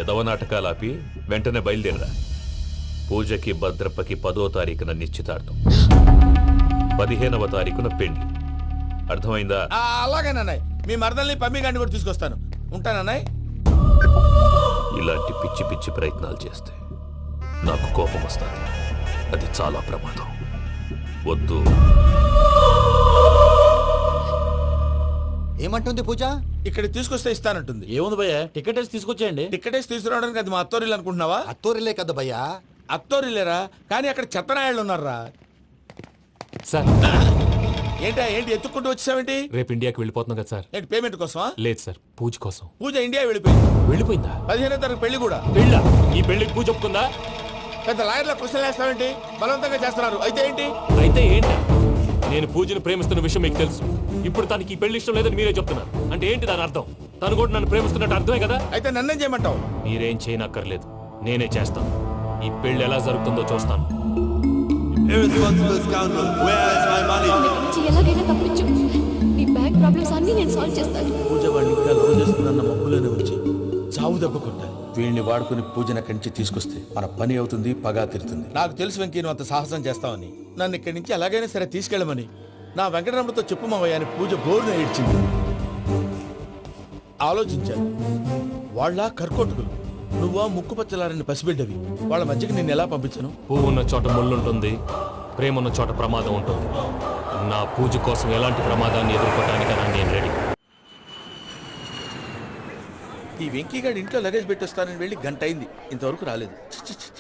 ఎదవ నాటకాలు ఆపి వెంటనే బయలుదేరరా. పూజకి భద్రప్పకి 10వ తారీఖున నిశ్చితార్థం, 15వ తారీఖున పెళ్లి. అర్థమైందా? అలాగేనన్నాయ్. మీ మరదల్ని పమ్మి గండి కూడా తీసుకొస్తాను. ఉంటానన్నాయ్. ఇలాంటి పిచ్చి పిచ్చి ప్రయత్నాలు చేస్తే నాకు కోపం వస్తుంది. అది చాలా ప్రమాదం. వద్దు. ఏమంటుంది పూజ? ఇక్కడ తీసుకొస్తే ఇస్తానంటుంది. ఏముంది భయ్యా, టికెట్ వేసి తీసుకొచ్చేయండి. టికెట్ వేసి తీసుకురావడానికి అది మా అత్తోరిల్లు అనుకుంటున్నావా? అత్తోరిలే కదా భయ్యా. అత్తోరిల్లేరా, కానీ అక్కడ చెత్తనాయాళ్ళు ఉన్నారా. సార్ ఏంటి ఎత్తుక్కుంటూ వచ్చావేంటి? రేపు ఇండియాకి వెళ్ళిపోతున్నాం కదా సార్. ఏంటి పేమెంట్ కోసమా? లేదు సార్, పూజ కోసం. పూజ ఇండియా వెళ్ళిపోయింది. వెళ్ళిపోయిందా? 15వ తారీఖు పెళ్లి కూడా. పెళ్ళా? ఈ పెళ్లికి పూజ ఒప్పుకుందా? పెద్ద లాయర్ల క్వశ్చన్ వేస్తావేంటి? బలవంతంగా చేస్తున్నారు. అయితే ఏంటి? అయితే ఏంటి? నేను పూజను ప్రేమిస్తున్న విషయం మీకు తెలుసు. ఇప్పుడు తనకి ఈ పెళ్లి ఇష్టం లేదని మీరే చెప్తున్నారు. అంటే ఏంటి దాని అర్థం? తను కూడా నన్ను ప్రేమిస్తున్నట్టు అర్థమే కదా. అయితే నన్నేం చేయమంటావు? మీరేం చేయనక్కర్లేదు, నేనే చేస్తాను. ఈ పెళ్లి ఎలా జరుగుతుందో చూస్తాను. ఎలాగైనా తప్పించు. నీ బ్యాంక్ ప్రాబ్లమ్స్ అన్ని నేను సాల్వ్ చేస్తాను. పూజ వాడిని ఇంకా లవ్ చేస్తుందన్న మబ్బులోనే వచ్చి చావు దెబ్బ కొట్టాలి. వీడిని వాడుకుని పూజన కంచి తీసుకొస్తే మన పని అవుతుంది, పగా తీరుతుంది. నాకు తెలుసు వెంకీ నువ్వు అంత సాహసం చేస్తావని. నన్ను ఇక్కడి నుంచి ఎలాగైనా సరే తీసుకెళ్ళమని నా వెంకటరమణతో చెప్పు మావయ్య అని పూజ బోరున ఏడ్చింది. ఆలోచించాను. వాళ్ళ కర్కోటకులు, నువ్వా ముక్కుపచ్చలారని పసిబిడ్డవి. వాళ్ళ మధ్యకి నేను ఎలా పంపించను? పువ్వు ఉన్న చోట ముళ్ళుంటుంది, ప్రేమ ఉన్న చోట ప్రమాదం ఉంటుంది. నా పూజ కోసం ఎలాంటి ప్రమాదాన్ని ఎదుర్కోవడానికైనా నేను రెడీ. ఈ వెంకీగాడి ఇంట్లో లగేజ్ పెట్టొస్తానని వెళ్ళి గంట అయింది, ఇంతవరకు రాలేదు.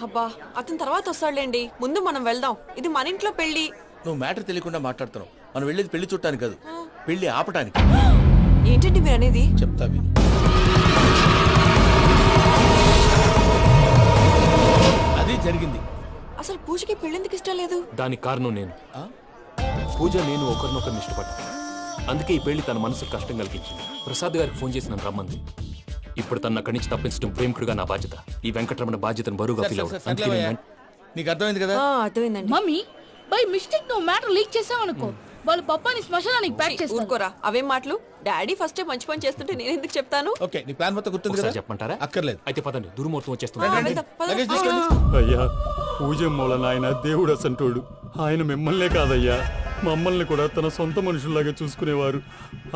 అబ్బా, అతని తర్వాత వస్తాడులేండి. ముందు మనం వెళ్దాం. ఇది మన ఇంట్లో పెళ్లి. నువ్వు మ్యాటర్ తెలియకుండా మాట్లాడుతున్నావు. మనం వెళ్ళేది పెళ్లి చుట్టానికి కాదు, పెళ్లి ఆపటానికి. ఏంటండి మీరు అనేది? చెప్తా విను. అది జరిగింది. అసలు పూజకి పెళ్ళెందుకు ఇష్టం లేదు? దానికి కారణం నేను. పూజ నేను ఒకరినొకరిని ఇష్టపడ్డా. అందుకే ఈ పెళ్లి తన మనసుకు కష్టం కలిగించింది. ప్రసాద్ గారికి ఫోన్ చేసి నన్ను రమ్మంది. ఇప్పుడు తన అక్కడి నుంచి తప్పించడం ప్రేమికుడిగా నా బాధ్యత. ఈ వెంకటరమణ బాధ్యతను బరువుగా ఫీల్ అవ్వడం. నీకు అర్థమైంది కదా? అర్థమైందండి. మమ్మీ బై మిస్టేక్ నువ్వు మ్యాటర్ లీక్ చేసావనుకో, వాళ్ళు పప్పాని శ్మశానానికి ప్యాక్ చేస్తారు. ఊరుకోరా, అవేం మాటలు. డాడీ ఫస్ట్ మంచి పని చేస్తుంటే నేను ఎందుకు చెప్తాను? ఓకే, నీ ప్లాన్ మొత్తం గుర్తుంది కదా? చెప్పమంటారా? అక్కర్లేదు. అయితే పదండి, దుర్ముహూర్తం రండి, వచ్చేస్తుంది. రండి. పద. లగేజ్ తీసుకోండి. అయ్యా, పూజ మూలన ఆయన దేవుడు అసంటోడు. ఆయన మిమ్మల్నే కాదయ్యా, మమ్మల్ని కూడా తన సొంత మనుషుల్లాగా చూసుకునేవారు.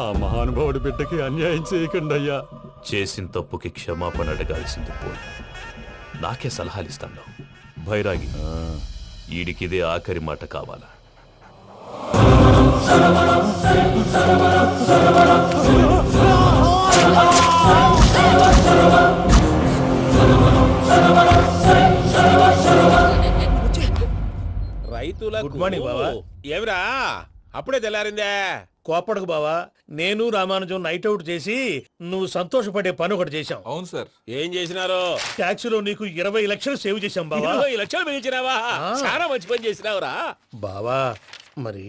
ఆ మహానుభావుడి బిడ్డకి అన్యాయం చేయకండి అయ్యా. చేసిన తప్పుకి క్షమాపణ అడగాల్సింది పోయి నాకే సలహాలు ఇస్తాను. భైరాగి, ఈడికిదే ఆఖరి మాట కావాలా? రైతుల గుడ్ మార్నింగ్ బావా. ఏమిరా అప్పుడే తెల్లారిందే? కోపడకు బావా, నేను రామానుజం నైట్ అవుట్ చేసి నువ్వు సంతోషపడే పని ఒకటి చేశాం. అవును సార్. ఏం చేసినారు? ట్యాక్సీలో నీకు 20 లక్షలు సేవ్ చేశాం బావా. 20 లక్షలు మిగిల్చినావా? చాలా మంచి పని చేసినావురా బావా. మరి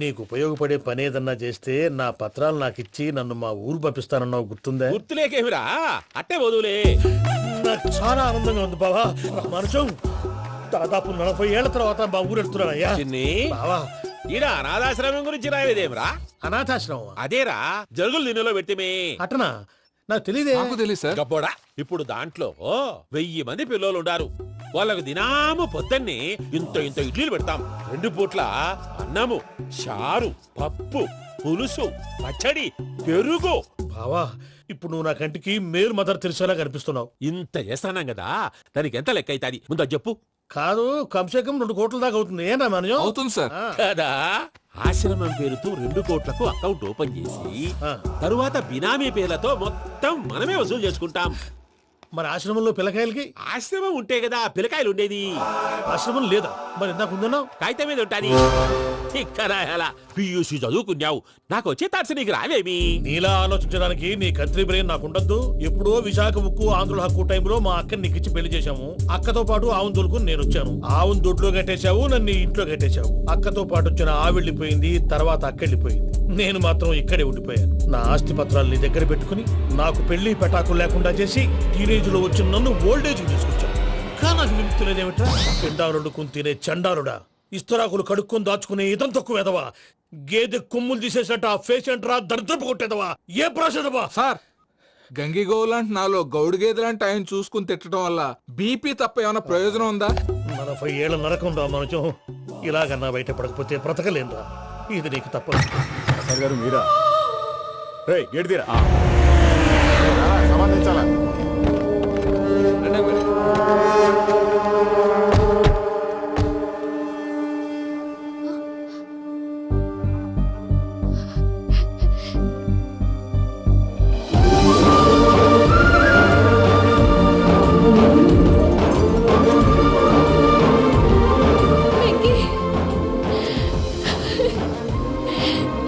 నీకు ఉపయోగపడే పని ఏదన్నా చేస్తే నా పత్రాలు నాకు ఇచ్చి నన్ను మా ఊరు పంపిస్తానన్నావు, గుర్తుందా? గుర్తులేకేమిరా, అట్టే వదులే. నాకు చాలా ఆనందంగా ఉంది బావా. రామానుజం దాదాపు 40 ఏళ్ల తర్వాత మా ఊరు వెళ్తున్నానయ్యా. చిన్ని బావా, ఈడ అనాథాశ్రమం గురించి రాయలేదేమిరా? అనాథాశ్రమం అదేరా, జరుగులు దీనిలో పెట్టిమే. అటనా? నాకు తెలియదే. తెలియదు సార్. గబ్బోడా, ఇప్పుడు దాంట్లో 1000 మంది పిల్లలు ఉండారు. వాళ్ళకు దినాము పొద్దున్నే ఇంత ఇంత ఇడ్లీలు పెడతాం. 2 పూట్ల అన్నము, చారు, పప్పు, పులుసు, పచ్చడి, పెరుగు. బావా, ఇప్పుడు నువ్వు నా కంటికి మేరు మదర్ తెలిసేలా కనిపిస్తున్నావు. ఇంత చేస్తానం కదా, దానికి ఎంత లెక్క అవుతుంది ముందు అది చెప్పు. కాదు, కంసే కం 2 కోట్ల దాకా అవుతుంది. ఏం రామానుజం? అవుతుంది సార్. కదా, ఆశ్రమం పేరుతో 2 కోట్లకు అకౌంట్ ఓపెన్ చేసి తరువాత బినామీ పేర్లతో మొత్తం మనమే వసూలు చేసుకుంటాం. మరి ఆశ్రమంలో పిల్లకాయలకి? ఆశ్రమం ఉంటే కదా పిల్లకాయలు ఉండేది. ఆశ్రమం లేదా? మరి ఇందాక ఉందన్నావు. కాగితం మీద ఉంటాది. ఇక్కడ పియూసీ చదువుకున్నావు, నాకు వచ్చే తాట్స్ నీకు రావేమి? నీలా ఆలోచించడానికి నీ కత్రి బ్రెయిన్ నాకు ఉండద్దు. ఎప్పుడో విశాఖ ఉక్కు ఆంధ్రుల హక్కు టైంలో మా అక్కని నీకిచ్చి పెళ్లి చేశాము. అక్కతో పాటు ఆవును దొడుకు నేను వచ్చాను. ఆవును దొడ్లో కట్టేశావు, నన్ను ఇంట్లో కట్టేశావు. అక్కతో పాటు వచ్చిన ఆవిళ్ళిపోయింది, తర్వాత అక్కెళ్ళిపోయింది. నేను మాత్రం ఇక్కడే ఉండిపోయాను. నా ఆస్తి పత్రాలు నీ దగ్గర పెట్టుకుని నాకు పెళ్లి పెటాకులు లేకుండా చేసి టీనేజ్ లో వచ్చిన నన్ను ఓల్డేజ్ తీసుకొచ్చావు. కానీ నాకు విముక్తి లేదేమిట్రా? పిండారుడుకుని తినే చండారుడా, ఇస్తరాకులు కడుక్కొని దాచుకునే ఇతం తక్కువ ఎదవా, గేదె కొమ్ములు తీసేసట ఆ పేషెంట్ రా దరిద్రపు కొట్టేదవా, ఏ ప్రాసెదవా? సార్, గంగిగోవులాంటి నాలో గౌడు గేదెలాంటి ఆయన చూసుకుని తిట్టడం వల్ల బీపీ తప్ప ఏమైనా ప్రయోజనం ఉందా? 40 ఏళ్ళ నరకం రా మనచం. ఇలాగన్నా బయట పడకపోతే బ్రతకలేనురా. ఇది నీకు తప్పదు. ప్రసాద్ గారు మీరా? రే గేట్ తీరా. సంబంధించాలా? Venky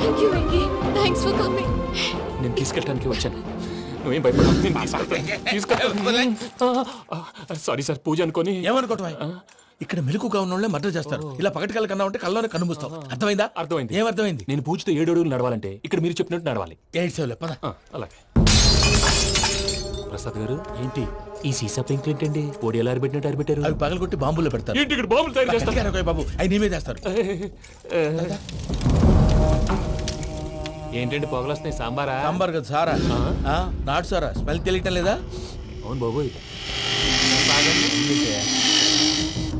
thank you Venky, thanks for coming. నేను తీసుకెళ్ళడానికి వచ్చాను. నువ్వేం భయపడవు, నేను తీసుకెళ్తాను. సారీ సార్, పూజ అనుకొని. ఏమనుకోవటం? ఇక్కడ మెలకుగా ఉన్న వాళ్ళే మర్డర్ చేస్తారు. ఇలా పగటి కళ్ళ కన్నా ఉంటే కళ్ళలోనే కనుమూస్తావు. అర్థమైందా? అర్థమైంది. ఏమర్థమైంది? నేను పూజతో 7 అడుగులు నడవాలంటే ఇక్కడ మీరు చెప్పినట్టు నడవాలి. 8 సేవలే పద. అలాగే. ప్రసాద్ గారు, ఏంటి ఈ సీసా పెంకులు ఏంటండి? పొడి ఎలా అరబెట్టినట్టు అరబెట్టారు? అవి పగలగొట్టి బాంబుల్లో పెడతారు. ఏంటి ఇక్కడ బాబులు తయారు చేస్తారు? గట్టిగా అరవై బాబు, అవి నేమే చేస్తారు. ఏంటండి పొగలొస్తున్నాయి? సాంబారా? సాంబార్ కదా సారా. నాటు సారా. స్మెల్ తెలియటం లేదా? అవును బాబోయ్.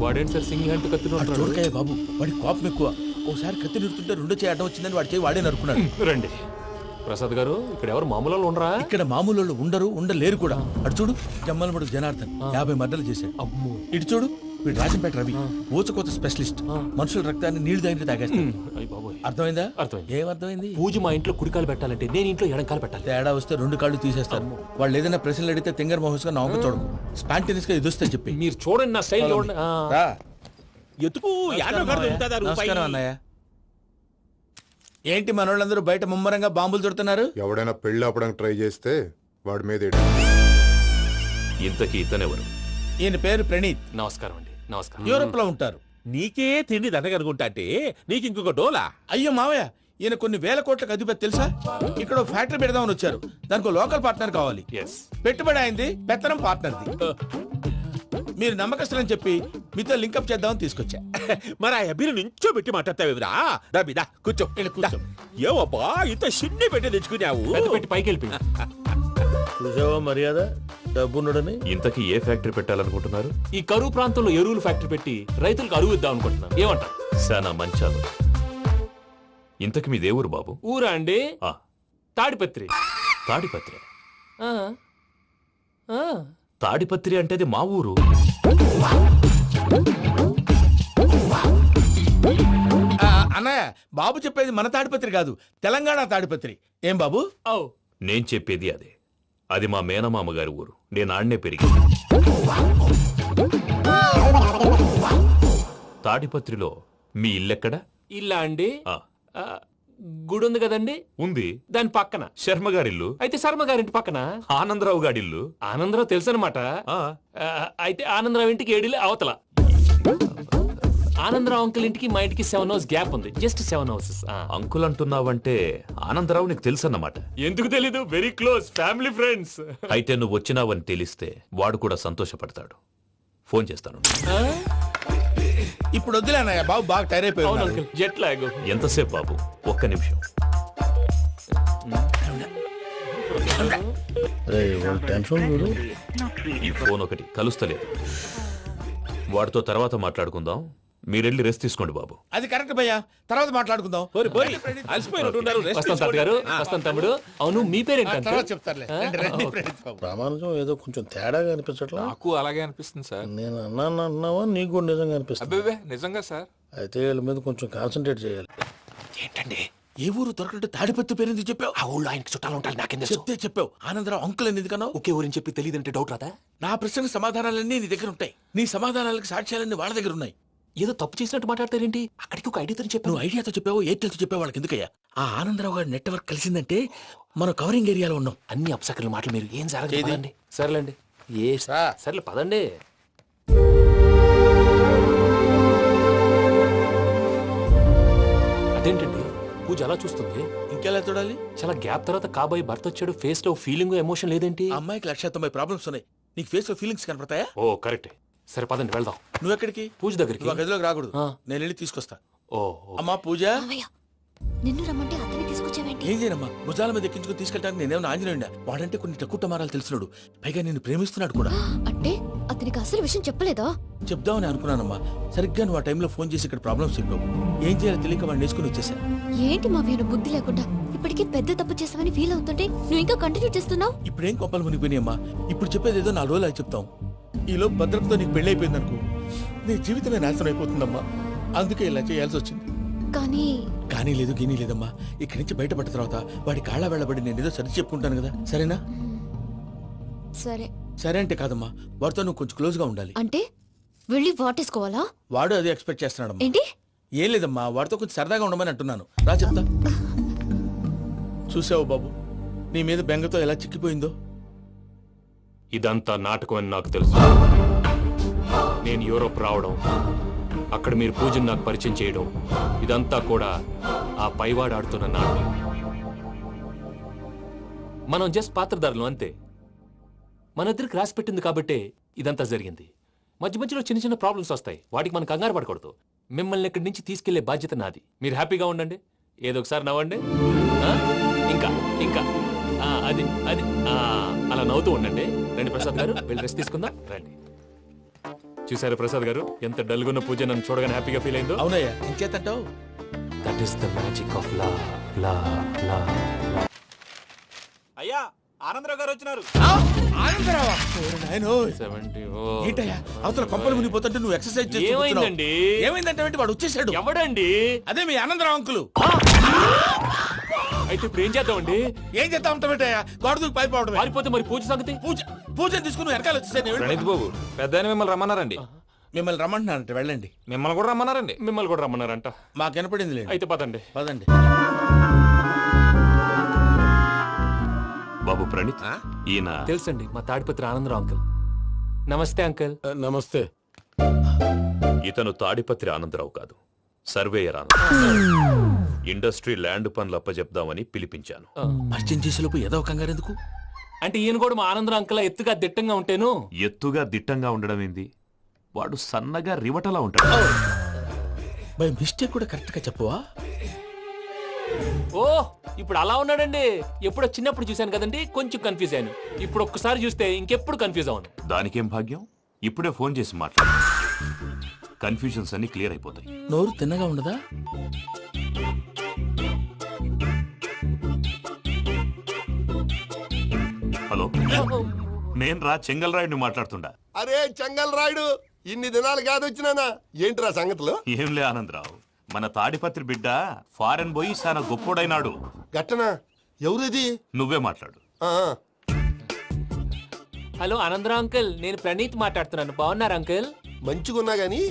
వాడేంటి సార్ సింగిల్ హ్యాండ్ కత్తి వాడు చూడకాయ బాబు, వాడి కోపం ఎక్కువ. ఒకసారి కత్తి నిరుతుంటే రెండో చేయి అడ్డం వచ్చిందని వాడి చేయి వాడే నరుకున్నాడు. రండి. ప్రసాద్ గారు, ఇక్కడ ఎవరు మామూలు వాళ్ళు ఉండరా? ఇక్కడ మామూలు వాళ్ళు ఉండరు, ఉండలేరు కూడా. అటు చూడు, జమ్మలమడు జనార్దన్ 50 మర్డర్లు చేశాడు. అమ్మో. ఇటు చూడు, వీడు రాజంపేట రవి ఊచకోత స్పెషలిస్ట్. మనుషుల రక్తాన్ని నీళ్లు దగ్గర తాగేస్తాడు. అయ్య బాబోయ్. అర్థమైందా? అర్థమైంది. ఏమర్థమైంది? పూజ మా ఇంట్లో కుడికాలు పెట్టాలంటే నేను ఇంట్లో ఎడంకాలు పెట్టాలి. తేడా వస్తే 2 కాళ్ళు తీసేస్తారు. వాళ్ళు ఏదైనా ప్రశ్నలు అడిగితే తింగర్ మహోస్ గా నవ్వు చూడకు. స్పాంటినియస్ గా ఎదుస్తా చెప్పి. మీరు చూడండి, నా స్టైల్ చూడండి. రా. ఎతుకు నమస్కారం అన్నయ్య. ఏంటి మనోళ్ళందరూ బయట ముమ్మరంగా బాంబులు దొరుకుతున్నారు? ఎవడైనా పెళ్లి ఆపడానికి ట్రై చేస్తే వాడి మీద ఇంతకీ ఇతనెవరు? ఈయన పేరు ప్రణీత్. నమస్కారం అండి. నమస్కారం. యూరోప్ లో ఉంటారు. నీకే తిండి దండగనుకుంటా అంటే నీకు ఇంకొక డోలా? అయ్యో మావయ్య, ఈయన కొన్ని వేల కోట్లకు అధిపతి తెలుసా? ఇక్కడ ఓ ఫ్యాక్టరీ పెడదామని వచ్చారు. దానికి లోకల్ పార్ట్నర్ కావాలి. ఎస్. పెట్టుబడి అయింది, పెత్తనం పార్ట్నర్ది. మీరు నమ్మకస్తులని చెప్పి మీతో లింకప్ చేద్దామని తీసుకొచ్చా. మరి ఆ అబ్బిని నుంచో పెట్టి మాట్లాడతావురా? రబిదా కూర్చో. కూర్చో. ఏవబ్బా ఇంత సిన్ని పెట్టి తెచ్చుకున్నావు? పెద్ద పెట్టి పైకి వెళ్ళిపోయి. చూసావా మర్యాద, డబ్బున్నడని. ఇంతకీ ఏ ఫ్యాక్టరీ పెట్టాలనుకుంటున్నారు? ఈ కరువు ప్రాంతంలో ఎరువులు ఫ్యాక్టరీ పెట్టి రైతులకు అరువు ఇద్దాం అనుకుంటున్నాను. ఏమంటారు? శానా మంచాలు. ఇంతకి మీ దేవురు బాబు? ఊరా అండి? ఆ, తాడిపత్రి. తాడిపత్రి. ఆ. ఆ. తాడిపత్రి అంటే అది మా ఊరు. అన్నయ్య, బాబు చెప్పేది మన తాడిపత్రి కాదు, తెలంగాణ తాడిపత్రి. ఏం బాబు? ఓ. నేను చెప్పేది అదే. అది మా మేనమామ గారి ఊరు. నేను ఆడనే పెరిగి. తాడిపత్రిలో మీ ఇల్లెక్కడ? ఇల్లా అండి? ఆ, ఆ, గుడి ఉంది కదండి, ఉంది. దాని పక్కన. శర్మ గారిల్లు. అయితే శర్మ గారింటి పక్కన ఆనందరావు గారిల్లు. ఆనందరావు తెలుసు అనమాట. ఆ, అయితే ఆనందరావు ఇంటికి 7 అవతల. ఆనందరావు అంకుల్ ఇంటికి మా ఇంటికి 7 hours గ్యాప్ ఉంది. Just 7 houses. అంకుల్ అంటున్నావంటే ఆనందరావు నీకు తెలుసన్నమాట. ఎందుకు తెలీదు? Very close family friends. అయితే నువ్వు వచ్చినావని తెలిస్తే వాడు కూడా సంతోషపడతాడు. ఫోన్ చేస్తాను. ఇప్పుడు వద్దులే అన్నయ్య, బాబు బాగా టైర్ అవును అయిపోయింది. Uncle, jet lag. ఎంతసేపు బాబు? ఒక్క నిమిషం. ఈ ఫోన్ ఒకటి కలుస్తలేదు. వాడితో తర్వాత మాట్లాడుకుందాం. మీరెళ్ళి రెస్ట్ తీసుకోండి బాబు. అది కరెక్ట్ భయ్యా, తర్వాత మాట్లాడుకుందాం. అలసిపోయినట్టున్నారు. రెస్ట్ వస్తాం తాత గారు, వస్తాం తమ్ముడు. అవును, మీ పేరేంటి తర్వాత అంకుల్? చెప్తారులే. రండి, రండి, ప్రణీత్ బాబు. ప్రామాణికం ఏదో కొంచెం తేడాగా అనిపించట్లా? నాకు అలాగే అనిపిస్తుంది సార్. నేను అన్నాను అంటున్నావా, నీకు కూడా నిజంగా అనిపిస్తుంది? అబ్బే నిజంగా సార్. అయితే వీళ్ళ మీద కొంచెం కాన్సన్ట్రేట్ చేయాలి. ఏంటండి? ఏ ఊరు దొరకట్టు తాడిపత్రి పేరు ఎందుకు చెప్పావు? ఆ ఊళ్ళో ఆయనకి చుట్టాలు ఉంటారు. నాకేం తెలుసు? చెప్తే చెప్పావు. ఆనందరావు అంకుల్ అని ఎందుకన్నావు? ఒకే ఊరిని చెప్పి తెలియదంటే డౌట్ రాదా? నా ప్రశ్నకు సమాధానాలన్నీ నీ దగ్గర ఉంటాయి. నీ సమాధానాలకు సాక్ష్యాలన్నీ వాళ్ళ దగ్గర ఉన్నాయి. ఏదో తప్పు చేసినట్టు మాట్లాడతారేంటి? అక్కడికి ఒక ఐడియాతో చెప్పాను. నువ్వు ఐడియాతో చెప్పావు, ఎయిర్టెల్తో చెప్పావు, వాళ్ళకి ఎందుకయ్యా? ఆ ఆనందరావు గారి నెట్వర్క్ కలిసిందంటే మనం కవరింగ్ ఏరియాలో ఉన్నాం. అన్ని అప్సకర్ల మాటలు మీరు ఏం జరగదండి. సర్లేండి. ఏ సర్లే పదండి. అదేంటండి పూజ అలా చూస్తుంది? ఇంకెలా చూడాలి? చాలా గ్యాప్ తర్వాత కాబోయే భర్త వచ్చాడు. ఫేస్ లో ఫీలింగ్ ఎమోషన్ లేదేంటి? ఆ అమ్మాయికి 190 ప్రాబ్లమ్స్ ఉన్నాయి. నీకు ఫేస్ లో ఫీలింగ్స్ కనపడతాయా? ఓ కరెక్టే. సరే పదండి వెళ్దాం. నువ్వు ఎక్కడికి? పూజ దగ్గరికి. నువ్వు ఆ గదిలోకి రాకూడదు. ఆ. నేను వెళ్ళి తీసుకొస్తా. ఓ అమ్మా పూజ, నిన్ను రమ్మంటే అతన్ని తీసుకొచ్చావేంటి? ఏం చేయనమ్మా, భుజాల మీద ఎక్కించుకుని తీసుకెళ్ళడానికి నేనేమన్నా ఆంజనేయుడా? వాడంటే కొన్ని తక్కువ టమారాలు తెలిసినాడు, పైగా నేను ప్రేమిస్తున్నాడు కూడా. అంటే అతనికి అసలు విషయం చెప్పలేదా? చెప్దామని అనుకున్నానమ్మా, సరిగ్గా నువ్వు ఆ టైంలో ఫోన్ చేసి ఇక్కడ ప్రాబ్లమ్స్ చెప్పావు. ఏం చేయాలో తెలియక వాడిని నేర్చుకుని వచ్చేసా. ఏంటి మా వీరు బుద్ధి లేకుండా ఇప్పటికే పెద్ద తప్పు చేసావని ఫీల్ అవుతుంటే నువ్వు ఇంకా కంటిన్యూ చేస్తున్నావు. ఇప్పుడేం కొప్పలు మునిగిపోయినాయమ్మా, ఇప్పుడు చెప్పేది ఏదో 4 రోజులు అది చెప్తాం. ఈలోపు భద్రతతో నీకు పెళ్లి అయిపోయింది అనుకో, నీ జీవితమే నాశనం అయిపోతుందమ్మా. అందుకే ఇలా చేయాల్సి వచ్చింది. కానీ లేదు గీనీ లేదమ్మా, ఇక్కడి నుంచి బయటపడ్డ తర్వాత వాడి కాళ్ళ వెళ్ళబడి నేను ఏదో సరి చెప్పుకుంటాను కదా, సరేనా? సరే. సరే అంటే కాదమ్మా, వాడితో నువ్వు కొంచెం క్లోజ్ గా ఉండాలి. అంటే వెళ్ళి వాటేసుకోవాలా? వాడు అదే ఎక్స్పెక్ట్ చేస్తున్నాడమ్మా. ఏంటి? ఏం లేదమ్మా, వాడితో కొంచెం సరదాగా ఉండమని అంటున్నాను. రా చెప్తా. చూసావు బాబు, నీ మీద బెంగతో ఎలా చిక్కిపోయిందో. ఇదంతా నాటకం అని నాకు తెలుసు. నేను యూరోప్ రావడం, అక్కడ మీరు పూజను నాకు పరిచయం చేయడం, ఇదంతా కూడా ఆ పైవాడు ఆడుతున్న నాటకం. మనం జస్ట్ పాత్రధారులు అంతే. మన ఇద్దరికి రాసి పెట్టింది కాబట్టే ఇదంతా జరిగింది. మధ్య మధ్యలో చిన్న చిన్న ప్రాబ్లమ్స్ వస్తాయి, వాటికి మనం కంగారు పడకూడదు. మిమ్మల్ని ఇక్కడి నుంచి తీసుకెళ్లే బాధ్యత నాది. మీరు హ్యాపీగా ఉండండి, ఏదో ఒకసారి నవ్వండి. ఇంకా ఇంకా అది అది అలా నవ్వుతూ ఉండండి. రండి ప్రసాద్ గారు, వెళ్ళి రెస్ట్ తీసుకుందాం రండి. చూసారా ప్రసాద్ గారు, ఎంత డల్గున్న పూజ నన్ను చూడగానే హ్యాపీగా ఫీల్ అయిందో? అవునయ్యా, ఇంకేతంటావు? That is the magic of love. అయ్యా ఆనందరావు గారు వచ్చినారు. ఆనందరావా? ఏంటయ్యా అవతల కొంపలు మునిగిపోతుంటే నువ్వు ఎక్సర్సైజ్ చేస్తూ ఏమైందండి? ఏమైందంటే వాడు వచ్చేసాడు. ఎవడండి? అదే మీ ఆనందరావు అంకులు. అయితే ఇప్పుడు ఏం చేద్దామండి? ఏం చేద్దాం ఉంటావేటయ్యా, గొడవకు పైపోవడం. పారిపోతే మరి పూజ సంగతి? పూజ తీసుకుని నువ్వు వెనకాల వచ్చేసాను. ప్రణీత్ బాబు, పెద్ద మిమ్మల్ని రమ్మన్నారండి. మిమ్మల్ని రమ్మంటున్నారంట, వెళ్ళండి. మిమ్మల్ని కూడా రమ్మన్నారండి. మిమ్మల్ని కూడా రమ్మన్నారంట. మాకు వినపడింది లేదు. అయితే పదండి. పదండి. బాబు ప్రణీత్, ఈయన తెలుసండి, మా తాడిపత్రి ఆనందరావు అంకుల్. నమస్తే అంకుల్. నమస్తే. ఇతను తాడిపత్రి ఆనందరావు కాదు, సర్వేయర్ ఆనందరావు. ఇండస్ట్రీ ల్యాండ్ పనులు అప్పచెప్దామని పిలిపించాను. పరిచయం చేసేలోపు ఏదో కంగారు ఎందుకు? అంటే ఈయన కూడా మా ఆనందరావు అంకుల్ ఎత్తుగా దిట్టంగా ఉంటేను. ఎత్తుగా దిట్టంగా ఉండడం ఏంది, వాడు సన్నగా రివటలా ఉంటాడు. బై మిస్టేక్ కూడా కరెక్ట్ గా చెప్పవా? ఓ ఇప్పుడు అలా ఉన్నాడండి. ఎప్పుడో చిన్నప్పుడు చూశాను కదండి, కొంచెం కన్ఫ్యూజ్ అయ్యాను. ఇప్పుడు ఒక్కసారి చూస్తే ఇంకెప్పుడు కన్ఫ్యూజ్ అవ్వను. దానికేం భాగ్యం, ఇప్పుడే ఫోన్ చేసి మాట్లాడు, కన్ఫ్యూజన్స్ అన్ని క్లియర్ అయిపోతాయి. నోరు తిన్నగా ఉండదా? హలో, నేను రా చెంగల్ రాయుడిని మాట్లాడుతుండా. అరే చెంగల్ రాయుడు, ఇన్ని దినాలు కాదు వచ్చినానా? ఏంట్రా సంగతులు? ఏంలే ఆనందరావు, మన తాడిపత్రి బిడ్డ ఫారెన్ పోయి చాలా గొప్పోడైనాడు. గట్టనా? ఎవరిది? నువ్వే మాట్లాడు. హలో ఆనందరావు అంకుల్, నేను ప్రణీత్ మాట్లాడుతున్నాను. బాగున్నారు అంకుల్? మంచిగున్నా గాని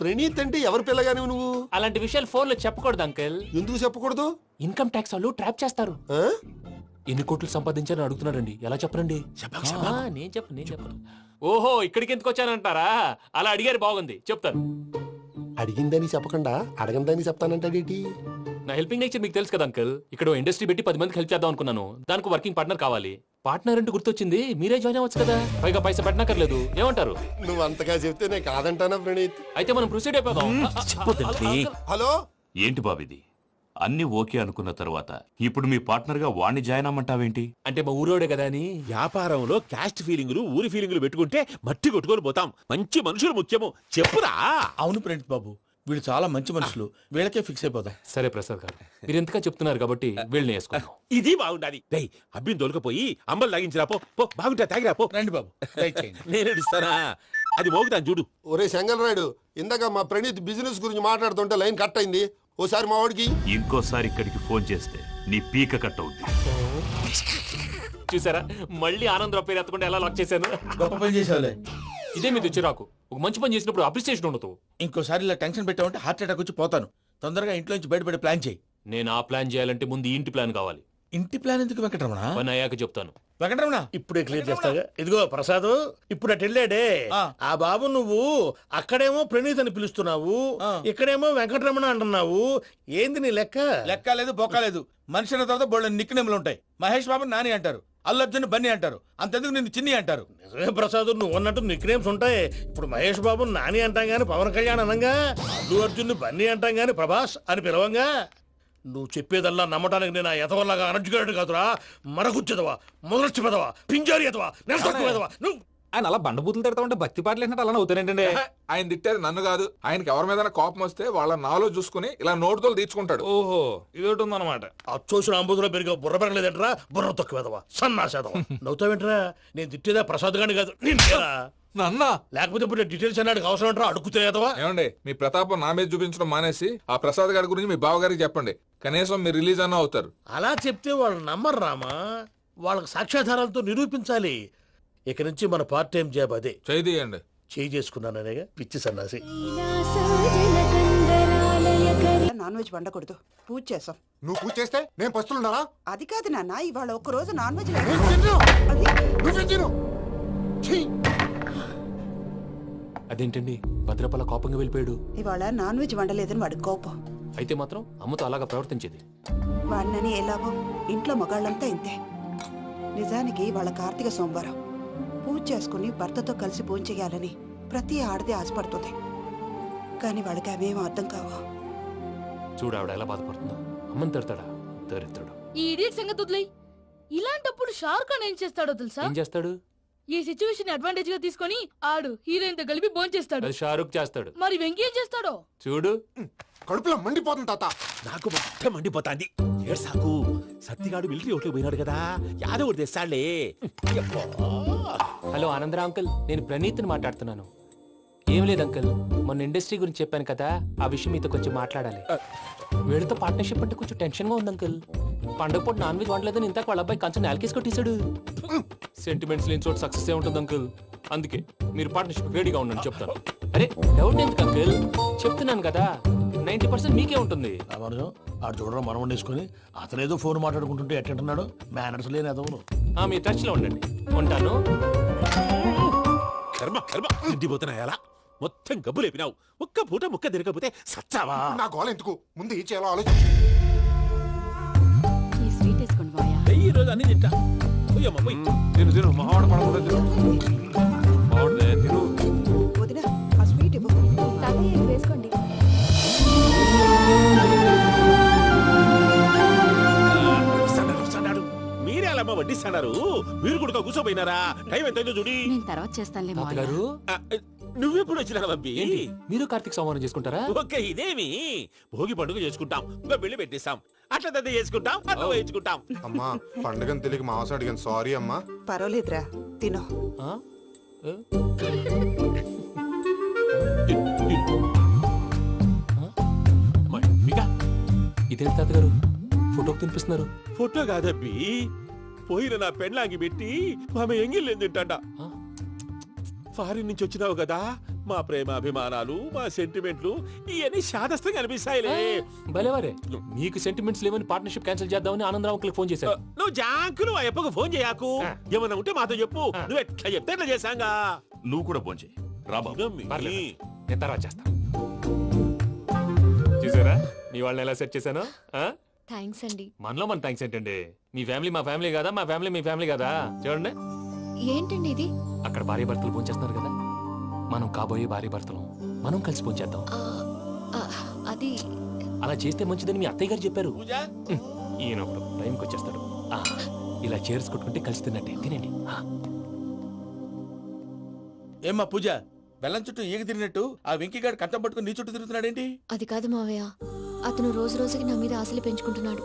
ప్రణీత్ అంటే ఎవరి పిల్లగాని నువ్వు? అలాంటి విషయాలు ఫోన్ లో చెప్పకూడదు అంకుల్. ఎందుకు చెప్పకూడదు? ఇన్కమ్ ట్యాక్స్ వాళ్ళు ట్రాప్ చేస్తారు. ఎన్ని కోట్లు సంపాదించాలని అడుగుతున్నారండి, ఎలా చెప్పరండి? నేను చెప్పను. ఓహో, ఇక్కడికి ఎందుకు వచ్చానంటారా? అలా అడిగారు, బాగుంది, చెప్తాను. అడిగిందని చెప్పకుండా అడగందని చెప్తానంటాడేటి? నా హెల్పింగ్ నేచర్ మీకు తెలుసు కదా అంకుల్. ఇక్కడ ఇండస్ట్రీ పెట్టి 10 మందికి హెల్ప్ చేద్దాం అనుకున్నాను. దానికి వర్కింగ్ పార్ట్నర్ కావాలి. పార్ట్నర్ అంటే గుర్తొచ్చింది, మీరే జాయిన్ అవ్వచ్చు కదా, పైగా పైసా పెట్టనక్కర్లేదు. ఏమంటారు? నువ్వు అంతగా చెప్తే నేను కాదంటానా ప్రణీత్? అయితే మనం ప్రొసీడ్ అయిపోదాం. హలో, ఏంటి బాబిది, అన్ని ఓకే అనుకున్న తర్వాత ఇప్పుడు మీ పార్ట్నర్ గా వాణ్ణి జాయిన్ అమ్మంటావేంటి? అంటే మా ఊరోడే కదా అని. వ్యాపారంలో క్యాస్ట్ ఫీలింగులు, ఊరి ఫీలింగులు పెట్టుకుంటే మట్టి కొట్టుకొని పోతాం. మంచి మనుషులు ముఖ్యము, చెప్పురా. అవును ప్రణీత్ బాబు, వీళ్ళు చాలా మంచి మనుషులు, వీళ్ళకే ఫిక్స్ అయిపోదాం. సరే ప్రసాద్ గారు, మీరు ఎంతగా చెప్తున్నారు కాబట్టి వీళ్ళని వేసుకుందాం. ఇది బాగుండాలి. డై అబ్బిని దొలకపోయి అంబలు లాగించిరా పో. బాగుంటా, తాగిరా పో. రండి బాబు, నేను ఇస్తానా? అది మోగుతాను చూడు. ఒరే చెంగల్ రాయుడు, ఇందాక మా ప్రణీత్ బిజినెస్ గురించి మాట్లాడుతుంటే లైన్ కట్ అయింది. ఓసారి మా వాడికి ఇంకోసారి ఇక్కడికి ఫోన్ చేస్తే నీ పీక కట్ అవుద్ది. చూసారా, మళ్ళీ ఆనందరావు పేరు ఎత్తకుండా ఎలా లాక్ చేశాను. గొప్ప పని చేసావులే. ఇదే మీద చిరాకు. ఒక మంచి పని చేసినప్పుడు అప్రిసియేషన్ ఉండదు. ఇంకోసారి ఇలా టెన్షన్ పెట్టామంటే హార్ట్ అటాక్ వచ్చి పోతాను. తొందరగా ఇంట్లో నుంచి బయటపడే ప్లాన్ చేయి. నేను ఆ ప్లాన్ చేయాలంటే ముందు ఈ ఇంటి ప్లాన్ కావాలి. ఇంటి ప్లాన్ ఎందుకు వెంకటరమణ? పని అయ్యాక చెప్తాను. వెంకటరమణ ఇప్పుడే క్లియర్ చేస్తాగా. ఇదిగో ప్రసాద్, ఇప్పుడు అటు వెళ్ళాడే ఆ బాబు, నువ్వు అక్కడేమో ప్రణీత్ అని పిలుస్తున్నావు, ఇక్కడేమో వెంకటరమణ అంటున్నావు. ఏంది నీ లెక్క? లెక్క లేదు, బొక్క లేదు. మనిషి అన్న తర్వాత బోళ్ళ నిక్నెములు ఉంటాయి. మహేష్ బాబు నాని అంటారు, అల్లు అర్జున్ బన్నీ అంటారు, అంతెందుకు నిన్ను చిన్ని అంటారు. నిజమే ప్రసాద్, నువ్వు అన్నట్టు నిక్ నేమ్స్ ఉంటాయి. ఇప్పుడు మహేష్ బాబు నాని అంటాం గాని పవన్ కళ్యాణ్ అనంగా, అల్లు అర్జున్ బన్నీ అంటాం గాని ప్రభాస్ అని పిలవంగా. నువ్వు చెప్పేదల్లా నమ్మటానికి నేను ఎదవల్లాగా అనర్జుకేటెడ్ కాదురా. మరగుచ్చదవా, మొదలచ్చి పెదవా, పింజారి ఎదవా, నెలసొక్కుదవా నువ్వు. ఆయన అలా బండబూతులు తిడతా ఉంటే భక్తి పాటలు ఏంటంటే అలా అవుతానంటే. ఆయన తిట్టేది నన్ను కాదు, ఆయనకి ఎవరి మీద కోపం వస్తే వాళ్ళ నాలో చూసుకుని ఇలా నోటుతో తీర్చుకుంటాడు. ఓహో ఇదొకటి ఉందన్నమాట. అచ్చోసిన అంబుధులో పెరిగే బుర్ర పెరగలేదంటరా, బుర్ర తొక్కువేదవా, సన్నాసేదవా. నవ్వుతావేంట్రా? నేను తిట్టేదా ప్రసాద్ గాని కాదు నిన్నేరా. నన్నా లేకపోతే ఇప్పుడు డీటెయిల్స్ అన్నాడు అవసరం అంటారా? అడుగుతాయేదవా. ఏమండి, మీ ప్రతాపం నా మీద చూపించడం మానేసి ఆ ప్రసాద్ గారి గురించి మీ బావగారికి చెప్పండి. కనీసం మీరు రిలీజ్ అన్న అవుతారు. అలా చెప్తే వాళ్ళు నమ్మరు రామా. వాళ్ళకి సాక్ష్యాధారాలతో నిరూపించాలి. ఇక నుంచి మన పార్ట్ టైం జాబ్ అదే. చేయండి. చేయి చేసుకున్నాననేగా పిచ్చి సన్నాసి. నాన్ వెజ్ వండకూడదు, పూజ చేసాం. నువ్వు పూజ చేస్తే నేను పస్తులున్నారా? అది కాదు నాన్న, ఇవాళ ఒక్క రోజు నాన్ వెజ్ అదేంటండి భద్రపల కోపంగా వెళ్ళిపోయాడు? ఇవాళ నాన్ వెజ్ వండలేదని వాడి కోపం. అయితే మాత్రం అమ్మతో అలాగా ప్రవర్తించేది. వాడినని ఎలాగో ఇంట్లో మగాళ్ళంతా ఇంతే. నిజానికి వాళ్ళ కార్తీక సోమవారం పూజ చేసుకుని భర్తతో కలిసి పూజ చేయాలని ప్రతి ఆడది ఆశపడుతుంది. కానీ వాళ్ళకి అవేం అర్థం కావు. చూడు ఆవిడ ఎలా బాధపడుతుందో. అమ్మని తిడతాడా దరిద్రుడు. ఈ ఇడియట్ సంగతి వదిలేయ్. ఇలాంటప్పుడు షారుఖ్ ఖాన్ ఏం చేస్తాడో తెలుసా? ఏం చేస్తాడు? ఈ సిచ్యువేషన్ అడ్వాంటేజ్ గా తీసుకొని ఆడు హీరోయిన్ తో కలిపి బోన్ చేస్తాడు. అది షారుఖ్ చేస్తాడు. మరి వెంకీ ఏం చేస్తాడో చూడు. కడుపులో మండిపోతుంది తాత. నాకు మొత్తం మండిపోతాంది. ఏడ్సాకు, సత్తిగాడు మిలిటరీ ఓట్లు పోయినాడు కదా, యాదవ్ తెస్తాడులే. హలో ఆనందరా అంకుల్, నేను ప్రణీత్ని మాట్లాడుతున్నాను. ఏం లేదు అంకుల్, మొన్న ఇండస్ట్రీ గురించి చెప్పాను కదా, ఆ విషయం మీతో కొంచెం మాట్లాడాలి. వీళ్ళతో పార్ట్నర్షిప్ అంటే కొంచెం టెన్షన్ గా ఉంది అంకుల్. పండగ పూట నాన్ వెజ్ వండలేదని ఇంతకు వాళ్ళ అబ్బాయి కంచెం నేలకేసి కొట్టేశాడు. సెంటిమెంట్స్ లేని చోట సక్సెస్ ఏ ఉంటుంది అంకుల్. అందుకే మీరు పార్ట్నర్షిప్ రెడీగా ఉండండి చెప్తాను. అరే డౌట్ ఎందుకు అంకుల్, చెప్తున్నాను కదా 90% మీకే ఉంటుంది. ఆడు చూడడం మనం వండేసుకుని అతనేదో ఫోన్ మాట్లాడుకుంటుంటే ఎట్టంటున్నాడు. మేనర్స్ లేని అదవును. మీ టచ్ లో ఉండండి. ఉంటాను. కర్మ కర్మ తిండిపోతున్నా ఎలా మొత్తం గబ్బు లేపినావు. ఒక్క పూట ముక్క తిరగకపోతే సచ్చావా? నా గోల ఎందుకు, ముందు ఏం చేయాలో ఆలోచించు. ఈ స్వీట్ వేసుకోండి బాయా. ఈ రోజు అన్ని తింటా. పోయమ్మ పోయి. తిను తిను మావాడు పడకుండా తిను. మావాడే తిను. వదిన ఆ స్వీట్ ఇవ్వు. తాతయ్య వేసుకోండి. మీరే అలా వడ్డిస్తాడారు. మీరు కూడా కూర్చోపోయినారా? టైం ఎంతైందో చూడి. నేను తర్వాత చేస్తానులే తాతగారు నువ్వెప్పుడు వచ్చినా బంబి? మీరు కార్తీక సంహారం చేసుకుంటారా? ఓకే, ఇదేమి భోగి పండుగ చేసుకుంటాం, ఇంకా బిల్లు పెట్టిస్తాం, అట్లా దద్ద చేసుకుంటాం, అట్లా వేయించుకుంటాం. అమ్మా పండుగని తెలియక మాంసం అడిగాను, సారీ అమ్మా. పర్వాలేదురా, తినో. ఇదేంటి తాతగారు ఫోటోకి తినిపిస్తున్నారు? ఫోటో కాదబ్బి, పోయిన నా పెళ్ళాంగి పెట్టి ఆమె ఎంగిల్ తింటాడ. ఫారిన్ నుంచి వచ్చినావు కదా, మా ప్రేమ అభిమానాలు, మా సెంటిమెంట్లు ఇవన్నీ శాదస్తంగా అనిపిస్తాయిలే. భలేవారే, మీకు సెంటిమెంట్స్ లేవని పార్ట్నర్షిప్ క్యాన్సిల్ చేద్దామని ఆనందరావు అంకుల్ ఫోన్ చేశారు. నువ్వు జాంకులు ఆ ఎప్పకు ఫోన్ చేయకు. ఏమన్నా ఉంటే మాతో చెప్పు. నువ్వు ఎట్లా చెప్తే ఎట్లా చేశాంగా. నువ్వు కూడా ఫోన్ చేయి. నేను తర్వాత చేస్తా. చూసారా మీ వాళ్ళని ఎలా సెట్ చేశాను? థ్యాంక్స్ అండి. మనలో మన థ్యాంక్స్ ఏంటండి? మీ ఫ్యామిలీ మా ఫ్యామిలీ కదా, మా ఫ్యామిలీ మీ ఫ్యామిలీ కదా. చూడండి ఏంటండి ఇది? అక్కడ భార్య భర్తలు పోంచేస్తున్నారు కదా, మనం కాబోయే భార్య భర్తలు మనం కలిసి పోంచేద్దాం. అది అలా చేస్తే మంచిదని మీ అత్తయ్య గారు చెప్పారు. ఈయనప్పుడు టైంకి వచ్చేస్తాడు. ఇలా చేర్స్ కొట్టుకుంటే కలిసి తిన్నట్టే. తినండి. ఏమ్మా పూజ, బెల్లం చుట్టూ ఈగ తిరిగినట్టు ఆ వెంకీగాడు కంచం పట్టుకుని నీ చుట్టూ తిరుగుతున్నాడేంటి? అది కాదు మావయ్య, అతను రోజు రోజుకి నా మీద ఆశలు పెంచుకుంటున్నాడు.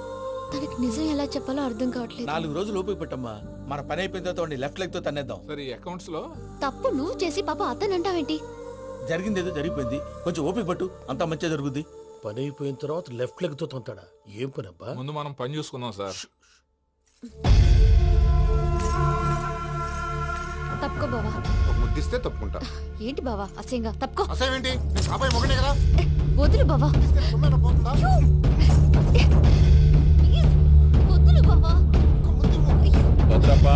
తనకి నిజం ఎలా చెప్పాలో అర్థం కావట్లేదు. 4 రోజులు ఓపిక పట్టమ్మా, మన పని అయిపోయిన తర్వాత లెఫ్ట్ లెగ్ తో తన్నేద్దాం. సరే అకౌంట్స్ లో తప్పు నువ్వు చేసి పాప అతను అంటావేంటి? జరిగిందేదో జరిగిపోయింది, కొంచెం ఓపిక పట్టు, అంతా మంచిగా జరుగుద్ది. పని అయిపోయిన తర్వాత లెఫ్ట్ లెగ్ తో తొంతాడా? ఏం పని అబ్బా? ముందు మనం పని చూసుకుందాం సార్. తప్పుకో బావా. ముద్దిస్తే తప్పుకుంటా. ఏంటి బావా అసహ్యంగా? తప్పుకో. అసేమేంటి, నేను కాబోయే మొగనే కదా. వదులు బావా. పోతుందా? వదులు బావా. భద్రప్పా,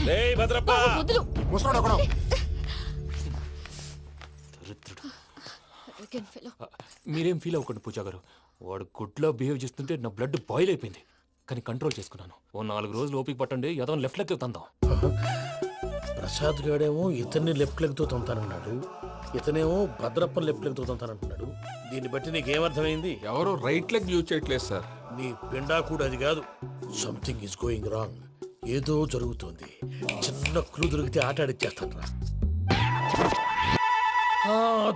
రేయ్ భద్రప్పా, వదులు. ముసలోడు ఒకడు. మీరేం ఫీల్ అవ్వకండి పూజా గారు. వాడు గుడ్లో బిహేవ్ చేస్తుంటే నా బ్లడ్ బాయిల్ అయిపోయింది. కానీ కంట్రోల్ చేసుకున్నాను. ఓ 4 రోజులు ఓపిక పట్టండి, ఏదో లెఫ్ట్ లెగ్ తందాం. ప్రసాద్ గాడేమో ఇతన్ని లెఫ్ట్ లెగ్ తో తొంతానన్నాడు. ఇతనేమో భద్రప్పని లెఫ్ట్ లెగ్ తోతానంటున్నాడు. దీన్ని బట్టి నీకేమర్థమైంది? ఎవరు రైట్ లెగ్ యూజ్ చేయట్లేదు సార్. నీ పిండా కూడా అది కాదు. Something is going wrong. ఏదో జరుగుతోంది. చిన్న క్లూ దొరికితే ఆట ఆడిచ్చేస్తాను రా.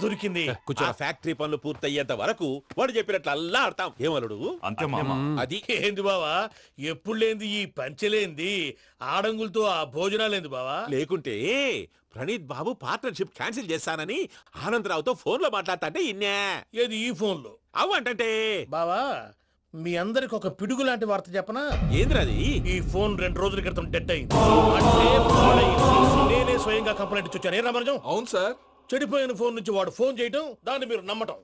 దొరికింది. ఆ ఫ్యాక్టరీ పనులు పూర్తయ్యేంత వరకు వాడు చెప్పినట్లు అల్లా ఆడతాం. ఏమలుడు? అంతే మామ. అది ఏంది బావా, ఎప్పుడు లేంది ఈ పంచలేంది, ఆడంగులతో ఆ భోజనాలేంది బావా? లేకుంటే ప్రణీత్ బాబు పార్ట్నర్షిప్ క్యాన్సిల్ చేస్తానని ఆనందరావుతో ఫోన్ లో మాట్లాడతాంటే ఇన్నే. ఏది ఈ ఫోన్ లో? అవ్వంటే బావా, మీ అందరికి ఒక పిడుగు లాంటి వార్త చెప్పనా? ఏంద్రది? ఈ ఫోన్ 2 రోజుల క్రితం డెడ్ అయింది. అంటే పాడైంది. నేనే స్వయంగా కంప్లైంట్ ఇచ్చి వచ్చాను. ఏ రామరాజం? అవును సార్. చెడిపోయిన ఫోన్ నుంచి వాడు ఫోన్ చేయటం, దాన్ని మీరు నమ్మటం.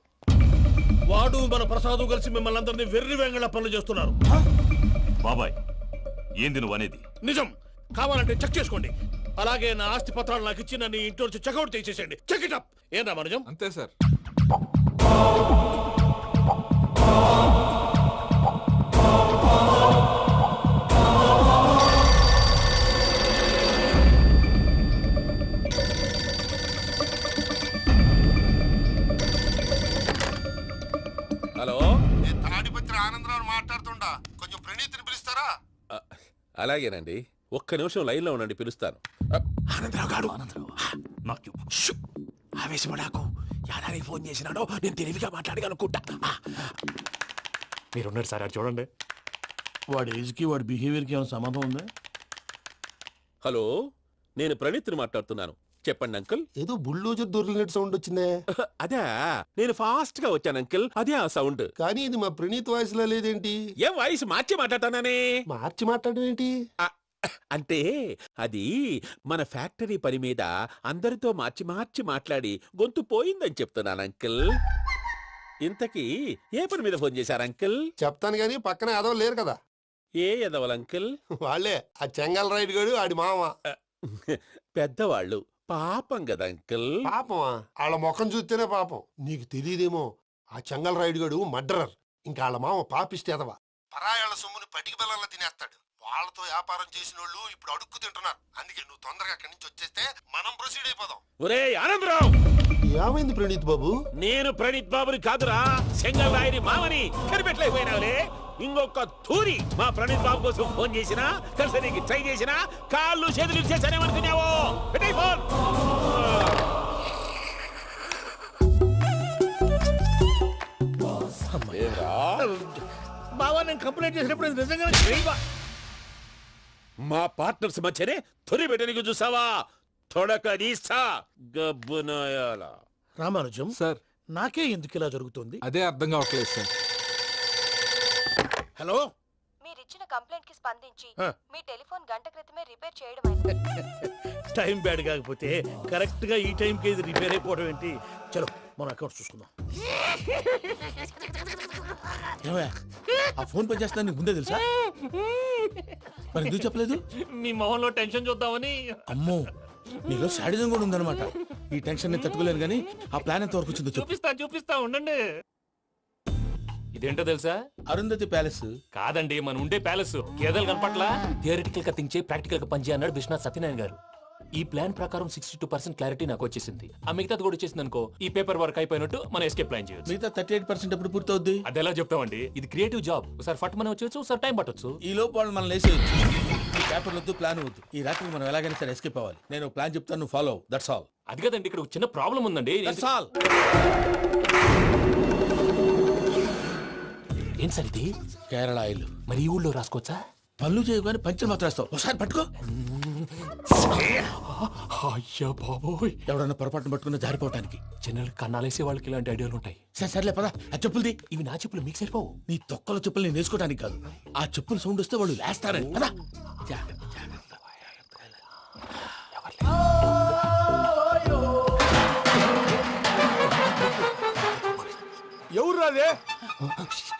వాడు మన ప్రసాదు కలిసి మిమ్మల్ని అందరినీ వెర్రి వెంగళ పనులు చేస్తున్నారు. బాబాయ్, ఏంది నువ్వు అనేది? నిజం. కావాలంటే చెక్ చేసుకోండి. అలాగే నా ఆస్తి పత్రాలు నాకు ఇచ్చి నన్ను ఇంట్లో నుంచి చెక్అౌట్ చేసేసండి. Check it up. ఏం రామరాజం? అంతే సార్. హలో, నేను తాడిపత్రి ఆనందరావు మాట్లాడుతుండా. కొంచెం ప్రణీతిని పిలుస్తారా? అలాగేనండి. ఒక్క నిమిషం లైన్ లో ఉండండి, పిలుస్తాను. ఆనందరావు గాడు నాకు ఆవేశపడాకు. యాదానికి ఫోన్ చేసినాడో నేను తెలివిగా మాట్లాడగలనుకుంటా. మీరున్నారు సార్, అది చూడండి. వాడి ఏజ్కి వాడి బిహేవియర్కి ఏమైనా సంబంధం ఉందా? హలో, నేను ప్రణీత్ని మాట్లాడుతున్నాను. చెప్పండి అంకుల్. ఏదో బుల్డోజర్ దొరికినట్టు సౌండ్ వచ్చిందే. అదే, నేను ఫాస్ట్ గా వచ్చాను అంకుల్. అదే ఆ సౌండ్. కానీ ఇది మా ప్రణీత్ వాయిస్ లో లేదేంటి? ఏం వాయిస్ మార్చి మాట్లాడతాననే? మార్చి మాట్లాడడం ఏంటి? అంటే అది మన ఫ్యాక్టరీ పని మీద అందరితో మార్చి మార్చి మాట్లాడి గొంతు పోయిందని చెప్తున్నాను అంకుల్. ఇంతకీ ఏ పని మీద ఫోన్ చేశారు అంకుల్? చెప్తాను గానీ పక్కన ఏదో లేరు కదా. ఏ ఎదవల్ అంకుల్? వాళ్ళే, ఆ చెంగల్ రైడ్ గడు ఆడి మామ. పెద్దవాళ్ళు. పాపం కదా అంకుల్. పాపమా? వాళ్ళ ముఖం చూస్తేనే పాపం. నీకు తెలియదేమో, ఆ చెంగల్ రైడ్ గడు మర్డరర్. ఇంకా వాళ్ళ మామ పాపిస్తేదవా. పరాయాళ్ళ సొమ్ముని పటికి బెల్లంలో తినేస్తాడు. వాళ్ళతో వ్యాపారం చేసిన వాళ్ళు ఇప్పుడు అడుక్కు తింటున్నారు. అందుకే నువ్వు తొందరగా అక్కడి నుంచి వచ్చేస్తే మనం ప్రొసీడ్ అయిపోదాం. ఒరే ఆనందరావు! ఏమైంది ప్రణీత్ బాబు? నేను ప్రణీత్ బాబుని కాదురా, సెంగల్ రాయని మామని. కనిపెట్టలేకపోయినావులే. ఇంకొక తూరి మా ప్రణీత్ బాబు కోసం ఫోన్ చేసినా, కలిసి నీకు ట్రై చేసినా కాళ్ళు చేతులు ఇచ్చేసానేమనుకున్నావు. పెట్టే ఫోన్. బావా, నేను కంప్లైంట్ చేసినప్పుడు ఇది నిజంగా మా పార్ట్నర్స్ మధ్యనే తొలి పెట్టడానికి చూసావా? తొడక నీస్తా గబ్బునాయాల. రామానుజం సార్, నాకే ఎందుకు ఇలా జరుగుతుంది? అదే అర్థం కావట్లేదు సార్. హలో, మీరిచ్చిన కంప్లైంట్ కి స్పందించి ఆ. మీ టెలిఫోన్ గంట క్రితమే రిపేర్ చేయడం టైం బ్యాడ్ కాకపోతే కరెక్ట్ గా ఈ టైంకి ఇది రిపేర్ అయిపోవడం ఏంటి? చలో మన అకౌంట్ చూసుకుందాం. ఏమయ్య, ఆ ఫోన్ పని చేస్తున్నా నీకు ముందే తెలుసా? మరి ఎందుకు చెప్పలేదు? మీ మొహంలో టెన్షన్ చూద్దామని. అమ్మో, నీలో శాడిజం కూడా ఉందన్నమాట. ఈ టెన్షన్ ని తట్టుకోలేను కానీ ఆ ప్లాన్ ఎంత వరకు వచ్చిందో చెప్పు. చూపిస్తా ఉండండి. ఇదేంటో తెలుసా? అరుంధతి ప్యాలెస్ కాదండి, మన ఉండే ప్యాలెస్. గేదెలు కనపట్లా? థియరిటికల్ గా థింక్ చేయి, ప్రాక్టికల్ గా పనిచేయ అన్నాడు విశ్వనాథ్ సత్యనారాయణ గారు. ఈ ప్లాన్ ప్రకారం 62% క్లారిటీ నాకు వచ్చేసింది. ఆ మిగతాది కూడా వచ్చేసింది అనుకో, ఈ పేపర్ వర్క్ అయిపోయినట్టు మనం ఎస్కేప్ ప్లాన్ చేయొచ్చు. మిగతా 38% ఎప్పుడు పూర్తవుద్ది? అది ఎలా చెప్తామండి? ఇది క్రియేటివ్ జాబ్. ఒకసారి ఫట్ మనం వచ్చేచ్చు, ఒకసారి టైం పట్టొచ్చు. ఈ లోపు వాళ్ళు మనం లేసేయచ్చు. ఈ పేపర్ వద్దు, ప్లాన్ వద్దు. ఈ రాత్రికి మనం ఎలాగైనా సరే ఎస్కేప్ అవ్వాలి. నేను ప్లాన్ చెప్తాను, నువ్వు ఫాలో. That's all. అది కదండి, ఇక్కడ ఒక చిన్న ప్రాబ్లం ఉందండి. That's all. ఏం సార్ ఇది? కేరళ ఆయిల్. మరి ఈ ఊళ్ళో రాసుకోవచ్చా? పనులు చేయగానే పంచలు మాత్రం వేస్తావు. ఒకసారి పట్టుకో. అయ్యా బాబోయ్, ఎవడన్నా పొరపాటును పట్టుకున్న జారిపోవటానికి. జనరల్ కన్నాలేసే వాళ్ళకి ఇలాంటి ఐడియాలు ఉంటాయి. సర్లే పదా, ఆ చెప్పులది. ఇవి నా చెప్పులు, మీకు సరిపోవు. నీ తొక్కల చెప్పులు నేను వేసుకోవడానికి కాదు, ఆ చెప్పులు సౌండ్ వస్తే వాళ్ళు లేస్తారని. పదా. ఎవరు రాదే?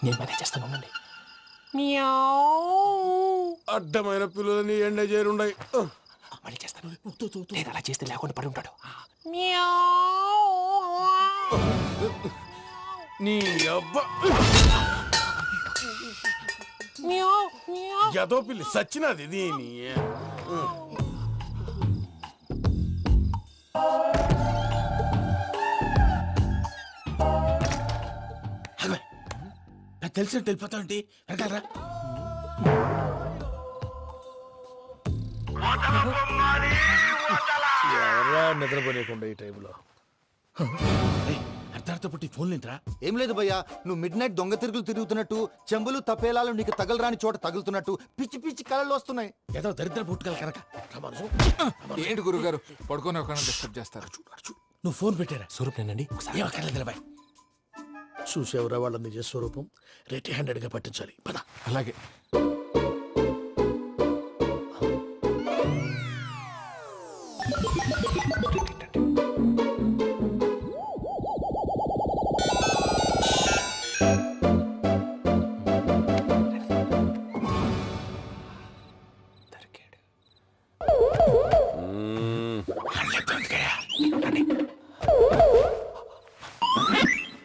నేను పనే చేస్తాను, ఉండండి. అడ్డమైన పిల్లలని ఎండ చేరుండయి. మళ్ళీ చేస్తాను. నేను అలా చేస్తే లేకుండా పడి ఉంటాడు. నీ అబ్బా ఎదో పిల్లి సచ్చినది దీని. తెలిసినట్టు వెళ్ళిపోతావంటి వెనకాలరా. ఎవరా నిద్రపోలేకుండా ఈ టైంలో అర్ధరాత్రి పుట్టి ఫోన్ లేంట్రా. ఏం లేదు భయ్యా, నువ్వు మిడ్ నైట్ దొంగ తిరుగులు తిరుగుతున్నట్టు, చెంబులు తపేలాలు నీకు తగలరాని చోట తగులుతున్నట్టు పిచ్చి పిచ్చి కళలు వస్తున్నాయి. ఏదో దరిద్ర పుట్టుకల కనుక. ఏంటి గురుగారు పడుకొని ఒక డిస్టర్బ్ చేస్తారు? నువ్వు ఫోన్ పెట్టారా? స్వరూప్ నేనండి. బాయ్. చూసేవరా వాళ్ళ నిజ స్వరూపం. రెట్టి హ్యాండెడ్ గా పట్టించాలి. పద. అలాగే.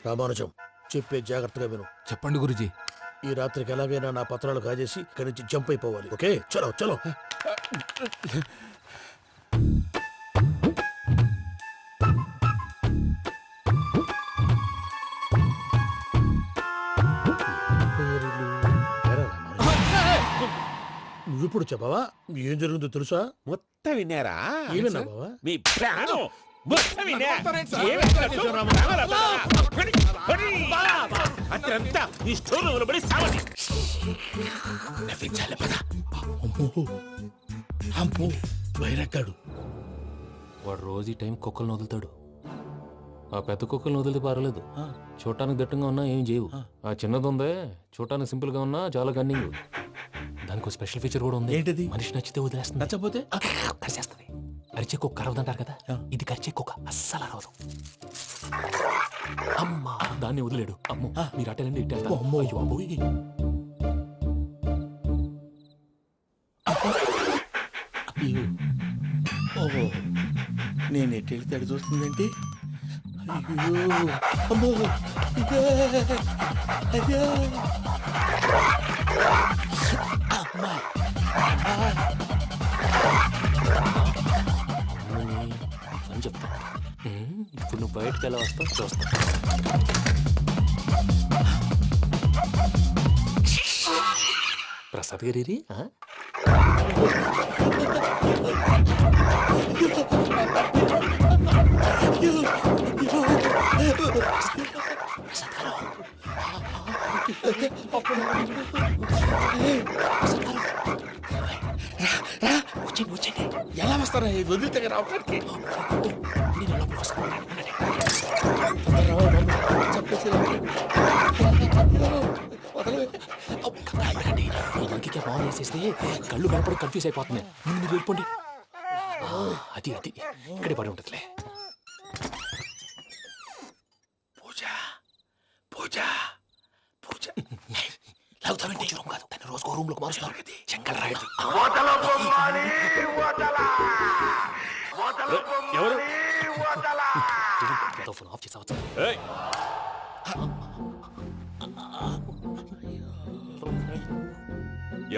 రామానుజం, చెప్పే జాగ్రత్తగా విను. చెప్పండి గురుజీ. ఈ రాత్రికి ఎలాగైనా నా పత్రాలు కాజేసి ఇక్కడి నుంచి జంప్ అయిపోవాలి. ఓకే, చలో చలో. నువ్విప్పుడు చెప్పవా ఏం జరుగుతుందో తెలుసా? మొత్తం విన్నారా? ఏమన్నా బావా? మీ ప్రాణం మొత్తం విన్నా. అతనంతా ఈ స్టోర్ రూమ్ లో పడి సావండి. నవ్వించాలి పద. అమ్మో బయరట్టాడు. వాడు రోజు ఈ టైం కుక్కలను వదులుతాడు. ఆ పెద్ద కుక్కలను వదిలితే పర్లేదు, చూడటానికి దట్టంగా ఉన్నా ఏం చేయవు. ఆ చిన్నది ఉందే, చూడటానికి సింపుల్ గా ఉన్నా చాలా కన్నింగ్. దానికి ఒక స్పెషల్ ఫీచర్ కూడా ఉంది. ఏంటిది? మనిషి నచ్చితే వదిలేస్తుంది, నచ్చపోతే కరిచేస్తుంది. అరిచే కుక్క అరవదంటారు కదా, ఇది కరిచే కుక్క అస్సలు అరవదు. అమ్మా దాన్ని వదిలేడు. అమ్మో మీరు అటెండి ఇటు వెళ్తారు. అమ్మో. అయ్యో అబ్బోయ్. ఓహో నేను ఎటు వెళ్తే అటు చూస్తుందంటే. అయ్యో అమ్మో ఇదే. అయ్యో అమ్మా. అని చెప్తా. ఇప్పుడు నువ్వు బయటకు ఎలా వస్తావు చూస్తా. ప్రసాద్ గారి వచ్చండి. ఎలా వస్తారా వదిలితే రావడానికి? ఇంకే బాగా వేసేస్తే కళ్ళు కనపడి కన్ఫ్యూజ్ అయిపోతున్నాయి. మీరు వెళ్ళిపోండి. అది అది ఇక్కడే పడి ఉంటుందిలే. పూజ పూజ పూజ లాగుతామంటే రూమ్ కాదు, తన రోజుకో రూమ్ లోకి మారుస్తున్నారు కదా. శంకర్ రాయుడు ఎవరు ఫోన్ ఆఫ్ చేసావచ్చు.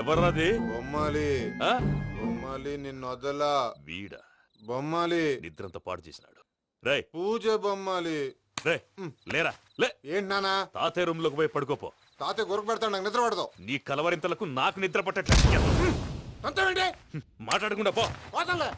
ఎవర్రాది? బొమ్మాలి బొమ్మాలి నిన్ను వదలా. వీడా బొమ్మాలి నిద్రంతా పాడు చేసినాడు. రే పూజ బొమ్మాలి. రే లేరా లే. ఏంటి నానా? తాతయ్య రూమ్ లోకి పోయి పడుకోపో. తాతయ్య గురకు పెడతాడు, నాకు నిద్ర పడతావు. నీ కలవరింతలకు నాకు నిద్ర పట్టట్లేదు. అంతేంటి మాట్లాడకుండా పో. పోతాలే.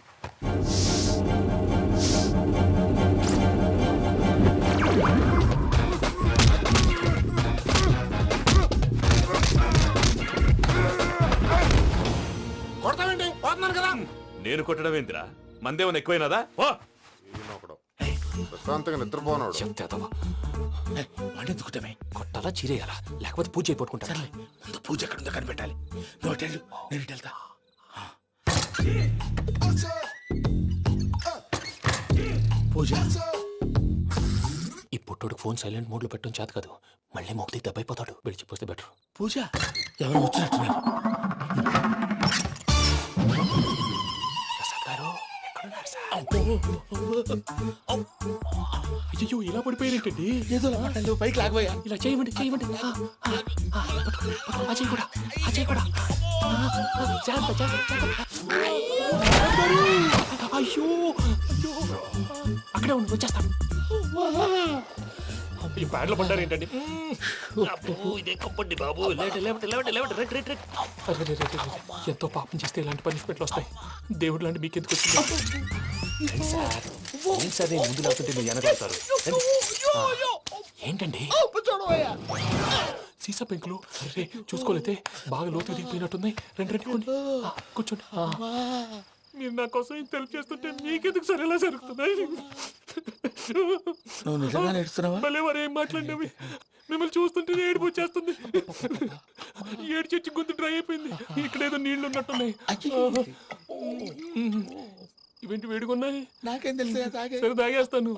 కొడతావేంటి? పోతున్నాను కదా. నేను కొట్టడం ఏందిరా? మందేమన్నా ఎక్కువైనదా? ఓ ప్రశాంతంగా నిద్రపోనాడు. వాడెందుకుంటామే? కొట్టాలా చీరేయాలా లేకపోతే పూజ అయిపోట్టుకుంటా. సర్లే ముందు పూజ ఎక్కడ ఉందో కనిపెట్టాలి. నువ్వు వెళ్ళు, నేను ఇటు వెళ్తా. పూజ ఈ పుట్టోడికి ఫోన్ సైలెంట్ మోడ్ లో పెట్టడం చేత కాదు. మళ్ళీ మొక్కి దెబ్బైపోతాడు. విడిచిపోతే బెటర్. పూజ ఎవరు వచ్చినట్టున్నారు. ప్రసాద్ గారు అయ్యో ఇలా పడిపోయారేంటండి? ఏదో పైకి లాగబోయా. ఇలా చేయమండి చేయమండి. అజయ్ కూడా అజయ్ కూడా అయ్యో అక్కడే ఉండి వచ్చేస్తాను. ఈ ప్యాడ్లో పడ్డారు ఏంటండి? ఎంతో పాపం చేస్తే ఇలాంటి పనిష్మెంట్లు వస్తాయి. దేవుడు లాంటి మీకెందుకు వచ్చింది? ఏం సార్ నేను ముందు లేకుంటే మీరు వెనకాడతారు. ఏంటండి సీసా పెంకులు? అరే చూసుకోలేతే బాగా లోతు దిగిపోయినట్టున్నాయి. రండి కూర్చోండి. మీరు నా కోసం ఇంత హెల్ప్ చేస్తుంటే మీకెందుకు సరే ఎలా జరుగుతున్నాయి? నువ్వు నిజంగా నేర్చుతున్నావా? భలే వారు ఏం మాట్లాడినవి. మిమ్మల్ని చూస్తుంటే ఏడుపు వచ్చేస్తుంది. ఏడ్చి గొంతు డ్రై అయిపోయింది. ఇక్కడ ఏదో నీళ్లు ఉన్నట్టున్నాయి. ఇవేంటి వేడుకున్నాయి? నాకేం తెలుసు, సరే తాగేస్తాను.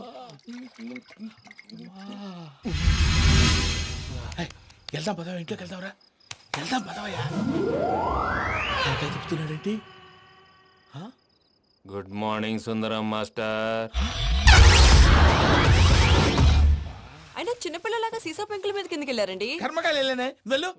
వెళ్దాం పదవా, ఇంట్లోకి వెళ్దాంరా. వెళ్దాం పదవయ్యా. నాకై చెప్తున్నాడేంటి? గుడ్ మార్నింగ్ సుందరం మాస్టర్. అయినా చిన్నపిల్లలాగా సీసా పెంకుల మీద కిందకి వెళ్ళారండి. కర్మకాయలు వెళ్ళానే వెళ్ళు.